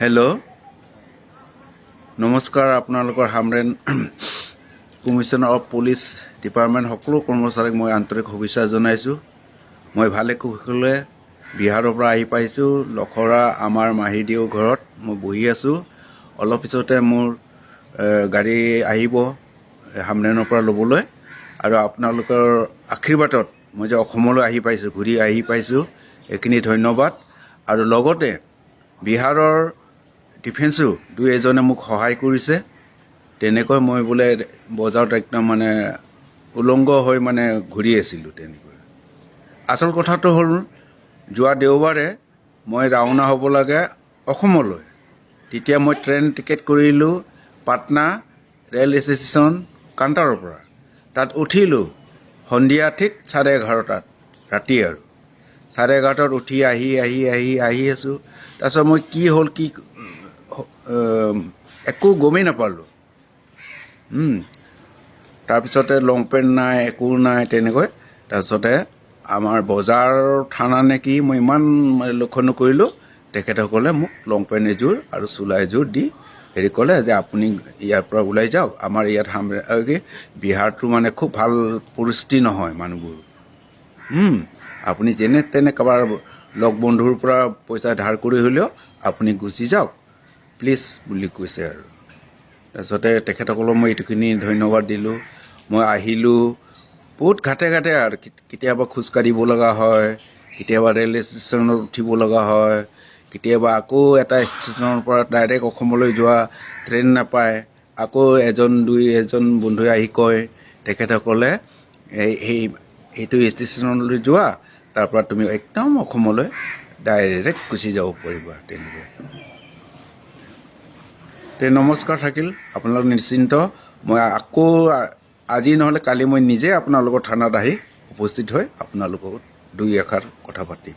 Hello' নমস্কাৰ আপোনালোকৰ Hamren commissioner of police department সকলো কৰ্মচাৰীক মই আন্তৰিক শুভেচ্ছা জনাইছোঁ। মই ভালে কুশলে বিহাৰৰ পৰা আহি পাইছোঁ। লখৰা আমাৰ মাহীদেউ ঘৰত মই বহি আছোঁ। অলপ পিছতে মোৰ গাড়ী আহিব হামৰেনৰ পৰা ল'বলৈ, আৰু আপোনালোকৰ আশীৰ্বাদত মই যে অসমলৈ আহি পাইছোঁ, ঘূৰি আহি পাইছোঁ, এইখিনি ধন্যবাদ। আৰু লগতে বিহাৰৰ ডিফেন্সো দুই এজনে মোক সহায় কৰিছে। তেনেকৈ মই বোলে বজাৰত একদম উলংগ হৈ ঘূৰি আছিলোঁ। তেনেকৈ আচল কথাটো হ'ল, যোৱা দেওবাৰে মই ৰাওনা হ'ব লাগে অসমলৈ। তেতিয়া মই ট্ৰেইন টিকেট কৰিলোঁ পাটনা ৰেল ষ্টেচন কাউণ্টাৰৰ পৰা। তাত উঠিলোঁ সন্ধিয়া ঠিক 11:30 ৰাতি, আৰু 11:30 উঠি আহি আছোঁ। তাৰপিছত মই কি হ'ল একো গমেই নাপালোঁ। তাৰপিছতে লং পেণ্ট নাই, একো নাই তেনেকৈ। তাৰপিছতে আমাৰ বজাৰ থানা নে কি, মই ইমান লক্ষ্য নকৰিলোঁ। তেখেতসকলে মোক লং পেণ্ট এযোৰ আৰু চোলা এযোৰ দি হেৰি ক'লে যে আপুনি ইয়াৰ পৰা ওলাই যাওক। আমাৰ ইয়াত বিহাৰটো খুব ভাল পৰিস্থিতি নহয় মানুহবোৰ। আপুনি যেনে তেনে কাৰোবাৰ লগ বন্ধুৰ পৰা পইচা ধাৰ কৰি হ'লেও আপুনি গুচি যাওক প্লিজ বুলি কৈছে। আৰু তাৰপিছতে তেখেতসকলক মই এইটোখিনি ধন্যবাদ দিলোঁ। মই আহিলোঁ বহুত ঘাটে আৰু কেতিয়াবা খোজকাঢ়িব লগা হয়, কেতিয়াবা ৰেল ষ্টেচনত উঠিব লগা হয়, কেতিয়াবা আকৌ এটা ষ্টেচনৰ পৰা ডাইৰেক্ট অসমলৈ যোৱা ট্ৰেইন নাপায়। আকৌ এজন বন্ধুৱে আহি কয় তেখেতসকলে এইটো ষ্টেচনলৈ যোৱা, তাৰপৰা তুমি একদম অসমলৈ ডাইৰেক্ট গুচি যাব পাৰিবা। নমস্কাৰ থাকিল, আপোনালোক নিশ্চিন্ত। মই আকৌ আজি নহ'লে কালি মই নিজে আপোনালোকৰ থানাত আহি উপস্থিত হৈ আপোনালোকৰ দুই এষাৰ কথা পাতিম।